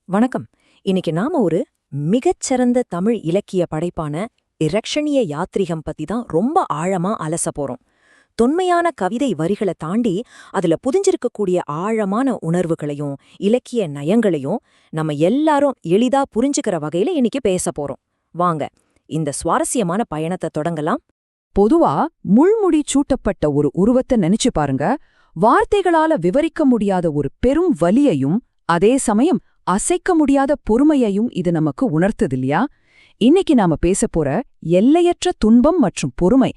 வணக்கம். இன்னைக்கு நாம ஒரு மிகச்சிறந்த தமிழ் இலக்கிய படைப்பான இரக்ஷணிய யாத்ரீகம் பத்தி தான் ரொம்ப ஆழமா அலச போறோம். தொன்மையான கவிதை வரிகளை தாண்டி அதுல புதிஞ்சிருக்கக்கூடிய ஆழமான உணர்வுகளையும் இலக்கிய நயங்களையும் நம்ம எல்லாரும் எளிதா புரிஞ்சுக்கிற வகையில இன்னைக்கு பேச போறோம். வாங்க இந்த சுவாரஸ்யமான பயணத்தை தொடங்கலாம். பொதுவா முள்முடி சூட்டப்பட்ட ஒரு உருவத்தை நினைச்சு பாருங்க. வார்த்தைகளால விவரிக்க முடியாத ஒரு பெரும் வலியையும் அதே சமயம் அசைக்க முடியாத பொறுமையையும் இது நமக்கு உணர்த்துது இல்லையா? இன்னைக்கு நாம பேசப்போற எல்லையற்ற துன்பம் மற்றும் பொறுமை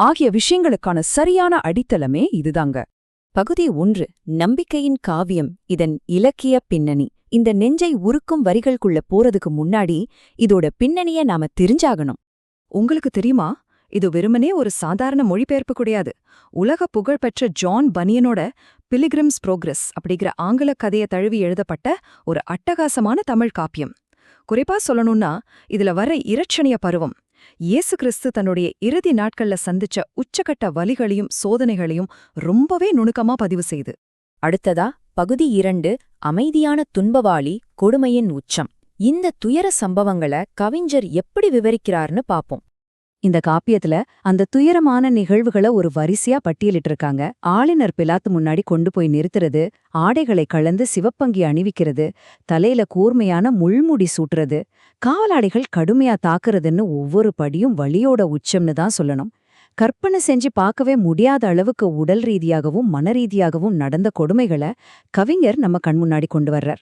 ஆகிய விஷயங்களுக்கான சரியான அடித்தளமே இதுதாங்க. பகுதி 1, நம்பிக்கையின் காவியம், இதன் இலக்கிய பின்னணி. இந்த நெஞ்சை உருக்கும் வரிகளுக்குள்ள போறதுக்கு முன்னாடி இதோட பின்னணிய நாம தெரிஞ்சாகணும். உங்களுக்கு தெரியுமா, இது வெறுமனே ஒரு சாதாரண மொழிபெயர்ப்பு கிடையாது. உலக புகழ்பெற்ற ஜான் பனியனோட பிலிகிரிம்ஸ் புரோகிரஸ் அப்படிங்கிற ஆங்கில கதையை தழுவி எழுதப்பட்ட ஒரு அட்டகாசமான தமிழ் காப்பியம். குறிப்பா சொல்லணும்னா, இதுல வர இரட்சணிய பருவம் இயேசு கிறிஸ்து தன்னுடைய இறுதி நாட்கள்ல சந்திச்ச உச்சகட்ட வலிகளையும் சோதனைகளையும் ரொம்பவே நுணுக்கமா பதிவு செய்து. அடுத்ததா பகுதி 2, அமைதியான துன்பவாளி, கொடுமையின் உச்சம். இந்த துயர சம்பவங்களை கவிஞர் எப்படி விவரிக்கிறார்னு பாப்போம். இந்த காப்பியத்துல அந்த துயரமான நிகழ்வுகளை ஒரு வரிசையா பட்டியலிட்டு இருக்காங்க. ஆளுநர் பிலாத்து முன்னாடி கொண்டு போய் நிறுத்துறது, ஆடைகளை கலந்து சிவப்பங்கி அணிவிக்கிறது, தலையில கூர்மையான முள்முடி சூட்டுறது, காவலாடைகள் கடுமையா தாக்குறதுன்னு ஒவ்வொரு படியும் வலியோட உச்சம்னு தான் சொல்லணும். கற்பனை செஞ்சு பார்க்கவே முடியாத அளவுக்கு உடல் ரீதியாகவும் மனரீதியாகவும் நடந்த கொடுமைகளை கவிஞர் நம்ம கண்முன்னாடி கொண்டு வர்றார்.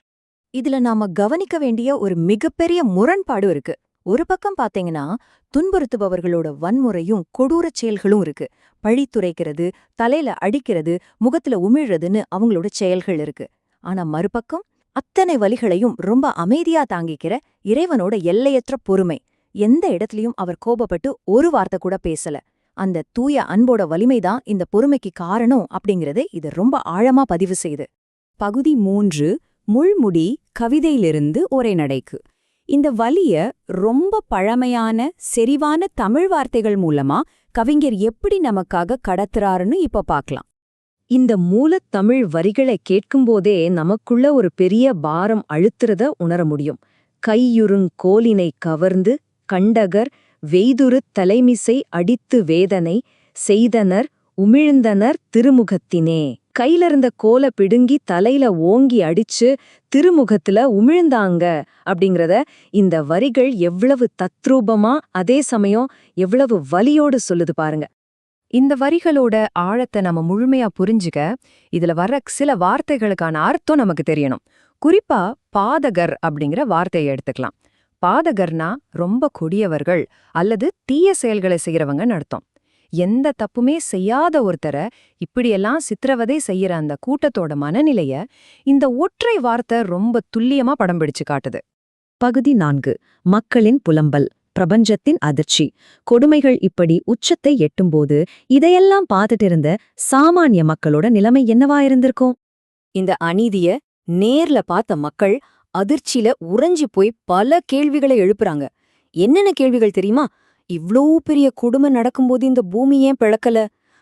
இதுல நாம கவனிக்க வேண்டிய ஒரு மிகப்பெரிய முரண்பாடு இருக்கு. ஒரு பக்கம் பாத்தீங்கன்னா துன்புறுத்துபவர்களோட வன்முறையும் கொடூரச் செயல்களும் இருக்கு. பழித்துரைக்கிறது, தலையில அடிக்கிறது, முகத்துல உமிழ்றதுன்னு அவங்களோட செயல்கள் இருக்கு. ஆனா மறுபக்கம் அத்தனை வலிகளையும் ரொம்ப அமைதியா தாங்கிக்கிற இறைவனோட எல்லையற்ற பொறுமை. எந்த இடத்துலயும் அவர் கோபப்பட்டு ஒரு வார்த்தை கூட பேசல. அந்த தூய அன்போட வலிமைதான் இந்த பொறுமைக்கு காரணம் அப்படிங்கறது இது ரொம்ப ஆழமா பதிவு செய்யுது. பகுதி 3, முள்முடி, கவிதையிலிருந்து உரைநடைக்கு. இந்த வலிய ரொம்ப பழமையான செறிவான தமிழ் வார்த்தைகள் மூலமா கவிஞர் எப்படி நமக்காக கடத்துறாருன்னு இப்ப பார்க்கலாம். இந்த மூலத் தமிழ் வரிகளை கேட்கும்போதே நமக்குள்ள ஒரு பெரிய பாரம் அழுத்துறத உணர முடியும். கையுறுங் கோலினை கவர்ந்து கண்டகர் வெய்துரு தலைமிசை அடித்து வேதனை செய்தனர் உமிழ்ந்தனர் திருமுகத்தினே. கையிலிருந்த கோலை பிடுங்கி தலையில ஓங்கி அடிச்சு திருமுகத்துல உமிழ்ந்தாங்க அப்படிங்கிறத இந்த வரிகள் எவ்வளவு தத்ரூபமா அதே சமயம் எவ்வளவு வலியோடு சொல்லுது பாருங்க. இந்த வரிகளோட ஆழத்தை நம்ம முழுமையா புரிஞ்சுக்க இதுல வர்ற சில வார்த்தைகளுக்கான அர்த்தம் நமக்கு தெரியணும். குறிப்பா பாதகர் அப்படிங்கிற வார்த்தையை எடுத்துக்கலாம். பாதகர்னா ரொம்ப கொடியவர்கள் அல்லது தீய செயல்களை செய்யறவங்கன்னு அர்த்தம். எந்த தப்புமே செய்யாத ஒருத்தரை இப்படியெல்லாம் சித்திரவதை செய்யற அந்த கூட்டத்தோட மனநிலைய இந்த ஒற்றை வார்த்தை ரொம்ப துல்லியமா படம் பிடிச்சு காட்டுது. பகுதி 4, மக்களின் புலம்பல், பிரபஞ்சத்தின் அதிர்ச்சி. கொடுமைகள் இப்படி உச்சத்தை எட்டும்போது இதையெல்லாம் பார்த்துட்டு இருந்த சாமானிய மக்களோட நிலைமை என்னவா இருந்திருக்கும்? இந்த அநீதிய நேர்ல பார்த்த மக்கள் அதிர்ச்சியில உறைஞ்சி போய் பல கேள்விகளை எழுப்புறாங்க. என்னென்ன கேள்விகள் தெரியுமா? இவ்ளோ பெரிய கொடுமை நடக்கும்போது இந்த பூமி ஏன் பிளக்கல?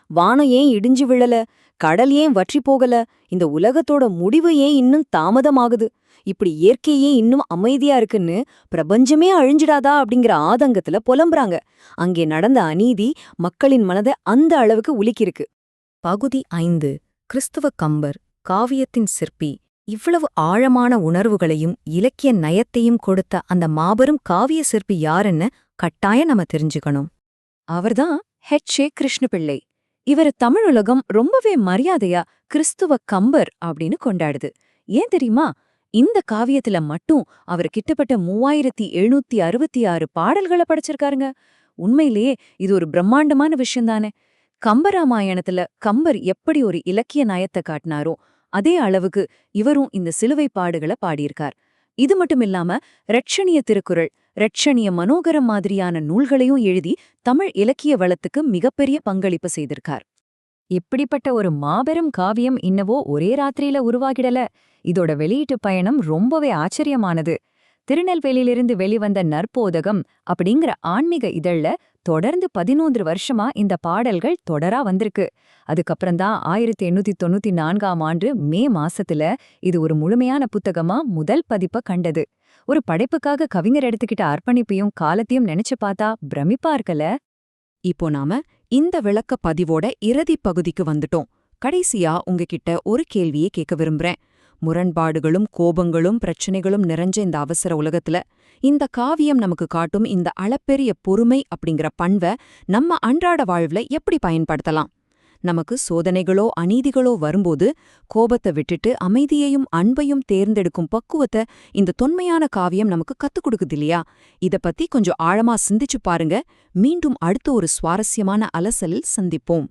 வானம் ஏன் இடிஞ்சு விழல? கடல் ஏன் வற்றி போகல? இந்த உலகத்தோட முடிவு ஏன் இன்னும் தாமதமாகுது? இப்படி இயற்கையே இன்னும் அமைதியா இருக்குன்னு பிரபஞ்சமே அழிஞ்சிடாதா அப்படிங்கிற ஆதங்கத்துல புலம்புறாங்க. அங்கே நடந்த அநீதி மக்களின் மனதை அந்த அளவுக்கு உலுக்கிருக்கு. பகுதி 5, கிறிஸ்துவ கம்பர், காவியத்தின் சிற்பி. இவ்வளவு ஆழமான உணர்வுகளையும் இலக்கிய நயத்தையும் கொடுத்த அந்த மாபெரும் காவிய சிற்பி யாருன்னு கட்டாயம் நம்ம தெரிஞ்சுக்கணும். அவர்தான் ஹெச்.ஏ. கிருஷ்ணபிள்ளை. இவர் தமிழுலகம் ரொம்பவே மரியாதையா கிறிஸ்துவ கம்பர் அப்படின்னு கொண்டாடுது. ஏன் தெரியுமா? இந்த காவியத்துல மட்டும் அவர் கிட்டத்தட்ட 3766 பாடல்களை படைச்சிருக்காருங்க. உண்மையிலேயே இது ஒரு பிரம்மாண்டமான விஷயம்தானே. கம்பராமாயணத்துல கம்பர் எப்படி ஒரு இலக்கிய நயத்தை காட்டினாரோ அதே அளவுக்கு இவரும் இந்த சிலுவை பாடுகளை பாடியிருக்கார். இது மட்டுமில்லாம இரட்சணிய திருக்குறள், இரட்சணிய மனோகரம் மாதிரியான நூல்களையும் எழுதி தமிழ் இலக்கிய வளத்துக்கு மிகப்பெரிய பங்களிப்பு செய்திருக்கார். இப்படிப்பட்ட ஒரு மாபெரும் காவியம் இன்னவோ ஒரே ராத்திரியில உருவாகிடல. இதோட வெளியீட்டு பயணம் ரொம்பவே ஆச்சரியமானது. திருநெல்வேலியிலிருந்து வெளிவந்த நற்போதகம் அப்படிங்கிற ஆன்மீக இதழ்ல தொடர்ந்து 11 வருஷமா இந்த பாடல்கள் தொடரா வந்திருக்கு. அதுக்கப்புறம்தான் 1894ஆம் ஆண்டு மே மாசத்துல இது ஒரு முழுமையான புத்தகமா முதல் பதிப்ப கண்டது. ஒரு படைப்புக்காக கவிஞர் எடுத்துக்கிட்ட அர்ப்பணிப்பையும் காலத்தையும் நினைச்சு பார்த்தா பிரமிப்பா இருக்கல. இப்போ நாம இந்த விளக்க பதிவோட இறுதி பகுதிக்கு வந்துட்டோம். கடைசியா உங்ககிட்ட ஒரு கேள்வியே கேட்க விரும்புறேன். முரண்பாடுகளும் கோபங்களும் பிரச்சனைகளும் நிறைஞ்ச இந்த அவசர உலகத்துல இந்த காவியம் நமக்கு காட்டும் இந்த அளப்பெரிய பொறுமை அப்படிங்கிற பண்பை நம்ம அன்றாட வாழ்வுல எப்படி பயன்படுத்தலாம்? நமக்கு சோதனைகளோ அநீதிகளோ வரும்போது கோபத்தை விட்டுட்டு அமைதியையும் அன்பையும் தேர்ந்தெடுக்கும் பக்குவத்தை இந்த தொன்மையான காவியம் நமக்கு கத்துக் கொடுக்குது இல்லையா? இத பத்தி கொஞ்சம் ஆழமா சிந்திச்சு பாருங்க. மீண்டும் அடுத்த ஒரு சுவாரஸ்யமான அலசலில் சந்திப்போம்.